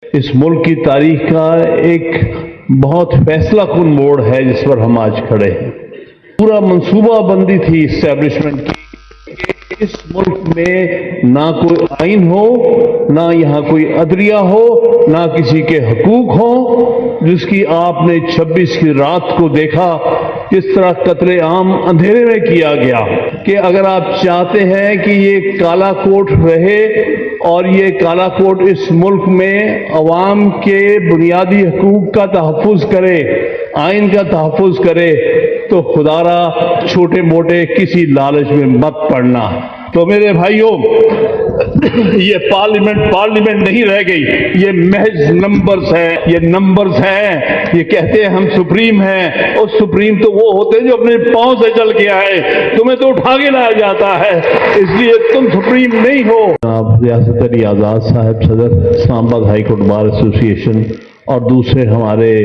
اس ملک کی تاریخ کا ایک بہت فیصلہ کن موڑ ہے جس پر ہم آج کھڑے ہیں۔ پورا منصوبہ بندی تھی اسٹیبلشمنٹ کی کہ اس ملک میں نہ کوئی آئین ہو، نہ یہاں کوئی عدلیہ ہو، نہ کسی کے حقوق ہوں، جس کی آپ نے 26 کی رات کو دیکھا کس طرح قتل عام اندھیرے میں کیا گیا۔ کہ اگر آپ چاہتے ہیں کہ یہ کالا کوٹ رہے اور یہ کالا کوٹ اس ملک میں عوام کے بنیادی حقوق کا تحفظ کرے، آئین کا تحفظ کرے، تو خدا را چھوٹے موٹے کسی لالچ میں مت پڑنا۔ تو میرے بھائیوں، یہ پارلیمنٹ نہیں رہ گئی، یہ محض نمبرز ہیں، یہ نمبرز ہیں۔ یہ کہتے ہیں ہم سپریم ہیں، اور سپریم تو وہ ہوتے ہیں جو اپنے پاؤں سے چل کے آئے، تمہیں تو اٹھا کے لایا جاتا ہے، اس لیے تم سپریم نہیں ہو۔ جناب ریاست علی آزاد صاحب صدر اسلام آباد ہائی کورٹ بار ایسوسی ایشن اور دوسرے ہمارے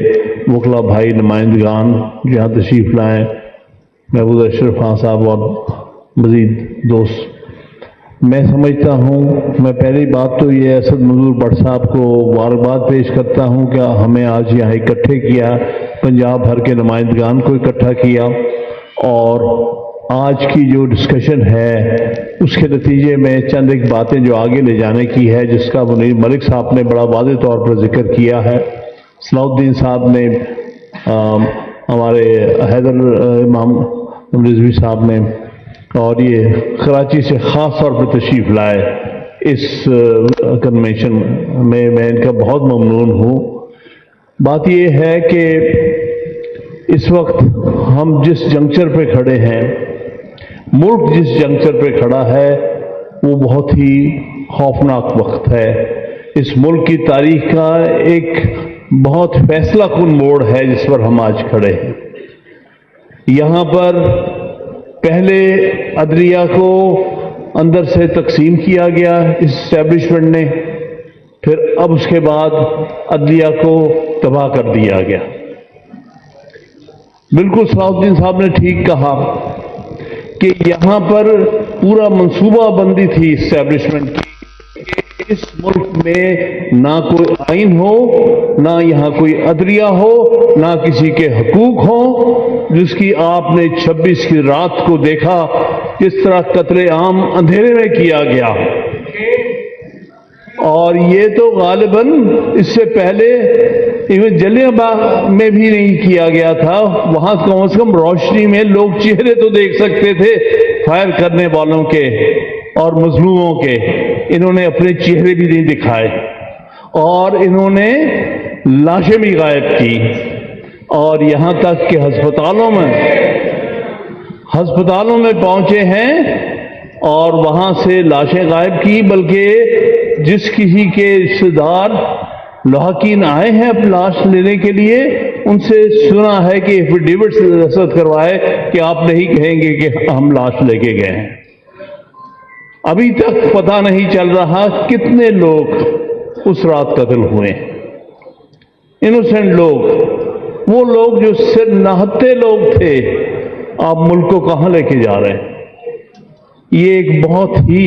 وکلا بھائی نمائندگان جہاں تشریف لائیں، محبوب اشرف خان صاحب اور مزید دوست، میں سمجھتا ہوں، میں پہلی بات تو یہ اسد منظور بٹ صاحب کو مبارکباد پیش کرتا ہوں کہ ہمیں آج یہاں اکٹھے کیا، پنجاب بھر کے نمائندگان کو اکٹھا کیا، اور آج کی جو ڈسکشن ہے اس کے نتیجے میں چند ایک باتیں جو آگے لے جانے کی ہے، جس کا منیر ملک صاحب نے بڑا واضح طور پر ذکر کیا ہے، صلاح الدین صاحب نے، ہمارے حیدر امام رضوی صاحب نے، اور یہ کراچی سے خاص طور پر تشریف لائے اس کنونشن میں ان کا بہت ممنون ہوں۔ بات یہ ہے کہ اس وقت ہم جس جنکچر پہ کھڑے ہیں، ملک جس جنکچر پہ کھڑا ہے، وہ بہت ہی خوفناک وقت ہے۔ اس ملک کی تاریخ کا ایک بہت فیصلہ کن موڑ ہے جس پر ہم آج کھڑے ہیں۔ یہاں پر پہلے عدلیہ کو اندر سے تقسیم کیا گیا اس اسٹیبلشمنٹ نے، پھر اب اس کے بعد عدلیہ کو تباہ کر دیا گیا۔ بالکل صلاح الدین صاحب نے ٹھیک کہا کہ یہاں پر پورا منصوبہ بندی تھی اسٹیبلشمنٹ کی کہ اس ملک میں نہ کوئی آئین ہو، نہ یہاں کوئی عدلیہ ہو، نہ کسی کے حقوق ہوں، جس کی آپ نے 26 کی رات کو دیکھا کس طرح قتل عام اندھیرے میں کیا گیا۔ اور یہ تو غالباً اس سے پہلے ایون جلیاں باغ میں بھی نہیں کیا گیا تھا، وہاں کم از کم روشنی میں لوگ چہرے تو دیکھ سکتے تھے فائر کرنے والوں کے اور مظلوموں کے، انہوں نے اپنے چہرے بھی نہیں دکھائے، اور انہوں نے لاشیں بھی غائب کی، اور یہاں تک کہ ہسپتالوں میں پہنچے ہیں اور وہاں سے لاشیں غائب کی، بلکہ جس کسی کے رشتہ دار لاحقین آئے ہیں اپنی لاش لینے کے لیے، ان سے سنا ہے کہ ایفیڈیوٹ سے دستخط کروائے کہ آپ نہیں کہیں گے کہ ہم لاش لے کے گئے ہیں۔ ابھی تک پتہ نہیں چل رہا کتنے لوگ اس رات قتل ہوئے، انوسنٹ لوگ، وہ لوگ جو صرف نہتے لوگ تھے، آپ ملک کو کہاں لے کے جا رہے ہیں؟ یہ ایک بہت ہی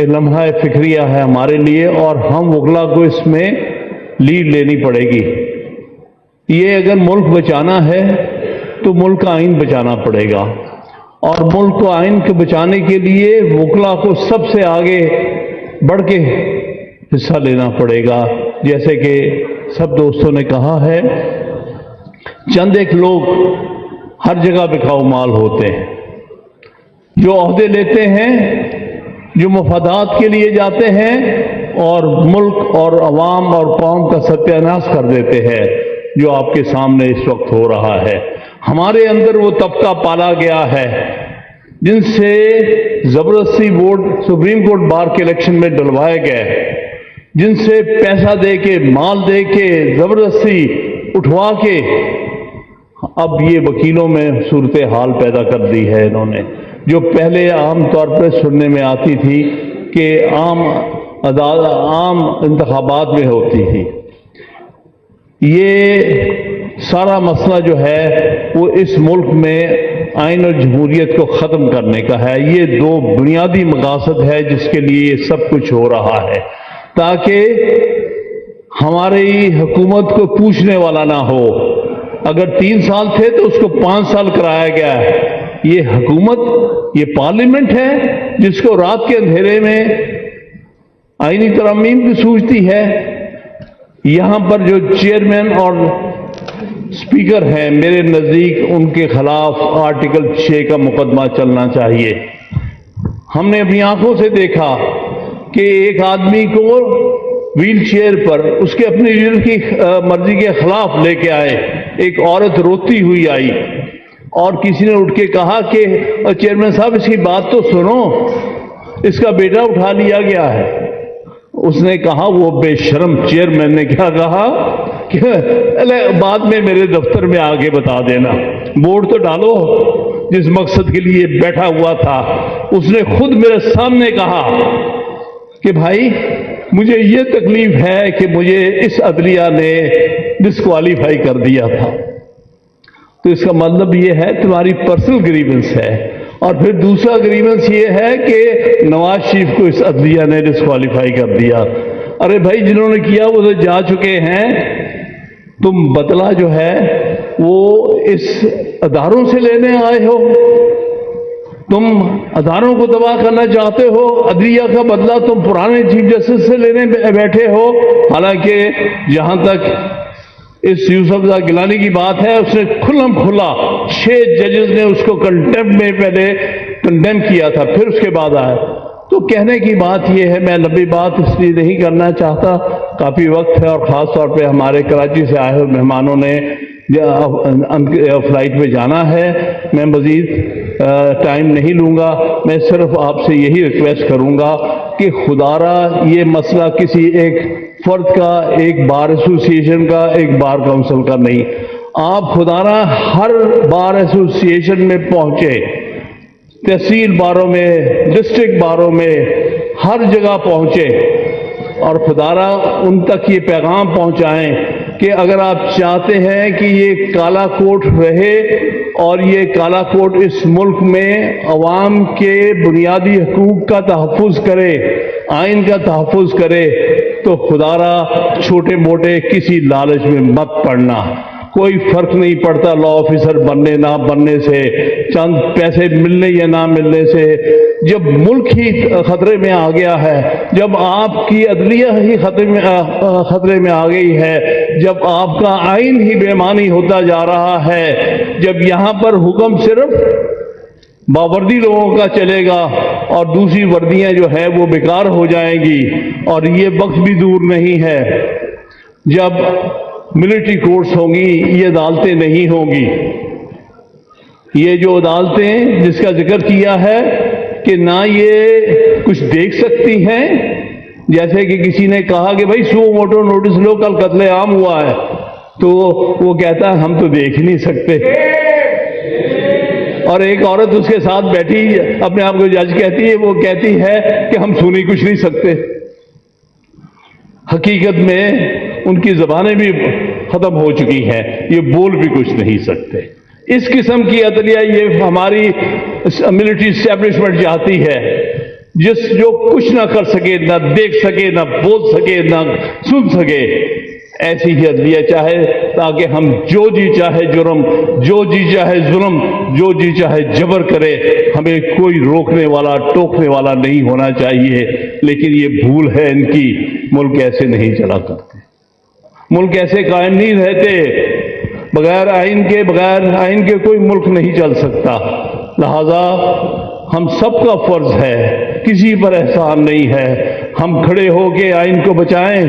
لمحہ فکریہ ہے ہمارے لیے، اور ہم وکلا کو اس میں لیڈ لینی پڑے گی۔ یہ اگر ملک بچانا ہے تو ملک کا آئین بچانا پڑے گا، اور ملک کو آئین کو بچانے کے لیے وکلا کو سب سے آگے بڑھ کے حصہ لینا پڑے گا۔ جیسے کہ سب دوستوں نے کہا ہے، چند ایک لوگ ہر جگہ بکھاؤ مال ہوتے ہیں، جو عہدے لیتے ہیں، جو مفادات کے لیے جاتے ہیں، اور ملک اور عوام اور قوم کا ستیہ ناش کر دیتے ہیں، جو آپ کے سامنے اس وقت ہو رہا ہے۔ ہمارے اندر وہ طبقہ پالا گیا ہے جن سے زبردستی ووٹ سپریم کورٹ بار کے الیکشن میں ڈلوائے گئے، جن سے پیسہ دے کے، مال دے کے، زبردستی اٹھوا کے اب یہ وکیلوں میں صورتحال پیدا کر دی ہے انہوں نے، جو پہلے عام طور پر سننے میں آتی تھی کہ عام انتخابات میں ہوتی تھی۔ یہ سارا مسئلہ جو ہے وہ اس ملک میں آئین اور جمہوریت کو ختم کرنے کا ہے۔ یہ دو بنیادی مقاصد ہے جس کے لیے یہ سب کچھ ہو رہا ہے، تاکہ ہماری حکومت کو پوچھنے والا نہ ہو. اگر 3 سال تھے تو اس کو 5 سال کرایا گیا ہے. یہ حکومت، یہ پارلیمنٹ ہے جس کو رات کے اندھیرے میں آئینی ترامیم کی سوچتی ہے. یہاں پر جو چیئرمین اور اسپیکر ہیں، میرے نزدیک ان کے خلاف آرٹیکل 6 کا مقدمہ چلنا چاہیے. ہم نے اپنی آنکھوں سے دیکھا کہ ایک آدمی کو ویل چیئر پر اس کے اپنی کی مرضی کے خلاف لے کے آئے. ایک عورت روتی ہوئی آئی اور کسی نے اٹھ کے کہا کہ چیئرمین صاحب اس کی بات تو سنو، اس کا بیٹا اٹھا لیا گیا ہے. اس نے کہا، وہ بے شرم چیئرمین نے کیا کہا کہ بعد میں میرے دفتر میں آگے بتا دینا، بورڈ تو ڈالو جس مقصد کے لیے بیٹھا ہوا تھا. اس نے خود میرے سامنے کہا کہ بھائی مجھے یہ تکلیف ہے کہ مجھے اس عدلیہ نے ڈسکوالیفائی کر دیا تھا. تو اس کا مطلب یہ ہے تمہاری پرسنل گریونس ہے. اور پھر دوسرا گریونس یہ ہے کہ نواز شریف کو اس عدلیہ نے ڈسکوالیفائی کر دیا. ارے بھائی، جنہوں نے کیا وہ تو جا چکے ہیں. تم بدلہ جو ہے وہ اس اداروں سے لینے آئے ہو، تم اداروں کو تباہ کرنا چاہتے ہو. عدلیہ کا بدلہ تم پرانے چیف جسٹس سے لینے بیٹھے ہو. حالانکہ جہاں تک اس یوسف زئی گیلانی کی بات ہے، اس نے کھلم کھلا 6 ججز نے اس کو کنٹمپٹ میں پہلے کنڈیم کیا تھا، پھر اس کے بعد آیا. تو کہنے کی بات یہ ہے، میں لمبی بات اس لیے نہیں کرنا چاہتا، کافی وقت ہے، اور خاص طور پہ ہمارے کراچی سے آئے ہوئے مہمانوں نے فلائٹ پہ جانا ہے. میں مزید ٹائم نہیں لوں گا. میں صرف آپ سے یہی ریکویسٹ کروں گا کہ خدارا یہ مسئلہ کسی ایک فرد کا، ایک بار ایسوسی ایشن کا، ایک بار کونسل کا نہیں. آپ خدارا ہر بار ایسوسی ایشن میں پہنچے، تحصیل باروں میں، ڈسٹرکٹ باروں میں، ہر جگہ پہنچے، اور خدارا ان تک یہ پیغام پہنچائیں کہ اگر آپ چاہتے ہیں کہ یہ کالا کوٹ رہے اور یہ کالا کوٹ اس ملک میں عوام کے بنیادی حقوق کا تحفظ کرے، آئین کا تحفظ کرے، تو خدارا چھوٹے موٹے کسی لالچ میں مت پڑنا. کوئی فرق نہیں پڑتا لا آفیسر بننے نہ بننے سے، چند پیسے ملنے یا نہ ملنے سے. جب ملک ہی خطرے میں آ گیا ہے، جب آپ کی عدلیہ ہی خطرے میں آ گئی ہے، جب آپ کا آئین ہی بے معنی ہوتا جا رہا ہے، جب یہاں پر حکم صرف باوردی لوگوں کا چلے گا اور دوسری وردیاں جو ہے وہ بیکار ہو جائیں گی، اور یہ وقت بھی دور نہیں ہے جب ملٹری کورٹس ہوں گی، یہ عدالتیں نہیں ہوں گی. یہ جو عدالتیں جس کا ذکر کیا ہے کہ نہ یہ کچھ دیکھ سکتی ہیں، جیسے کہ کسی نے کہا کہ بھائی سو موٹو نوٹس لو، کل قتل عام ہوا ہے، تو وہ کہتا ہے ہم تو دیکھ نہیں سکتے. اور ایک عورت اس کے ساتھ بیٹھی اپنے آپ کو جج کہتی ہے، وہ کہتی ہے کہ ہم سنی کچھ نہیں سکتے. حقیقت میں ان کی زبانیں بھی ختم ہو چکی ہیں، یہ بول بھی کچھ نہیں سکتے. اس قسم کی عدلیہ یہ ہماری ملٹری اسٹیبلشمنٹ چاہتی ہے، جو کچھ نہ کر سکے، نہ دیکھ سکے، نہ بول سکے، نہ سن سکے. ایسی ہی عدلیہ چاہے تاکہ ہم جو جی چاہے جرم، جو جی چاہے ظلم، جو جی چاہے جبر کرے، ہمیں کوئی روکنے والا ٹوکنے والا نہیں ہونا چاہیے. لیکن یہ بھول ہے ان کی، ملک ایسے نہیں چلا کرتے، ملک ایسے قائم نہیں رہتے. بغیر آئین کے کوئی ملک نہیں چل سکتا. لہذا ہم سب کا فرض ہے، کسی پر احسان نہیں ہے، ہم کھڑے ہو کے آئین کو بچائیں،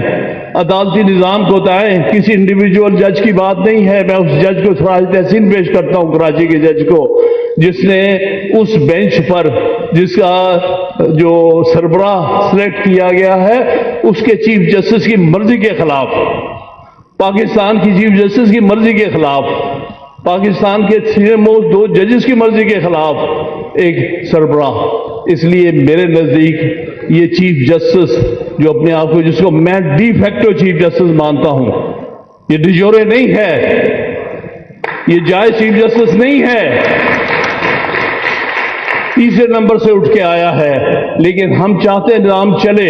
عدالتی نظام کو بتائیں. کسی انڈیویجول جج کی بات نہیں ہے. میں اس جج کو خراج تحسین پیش کرتا ہوں، کراچی کے جج کو، جس نے اس بینچ پر جس کا جو سربراہ سلیکٹ کیا گیا ہے، اس کے چیف جسٹس کی مرضی کے خلاف، پاکستان کی چیف جسٹس کی مرضی کے خلاف، پاکستان کے سینئر موسٹ 2 ججز کی مرضی کے خلاف ایک سربراہ. اس لیے میرے نزدیک یہ چیف جسٹس جو اپنے آپ کو، جس کو میں ڈی فیکٹو چیف جسٹس مانتا ہوں، یہ ڈی جورے نہیں ہے، یہ جائز چیف جسٹس نہیں ہے، تیسرے نمبر سے اٹھ کے آیا ہے. لیکن ہم چاہتے ہیں نظام چلے،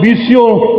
20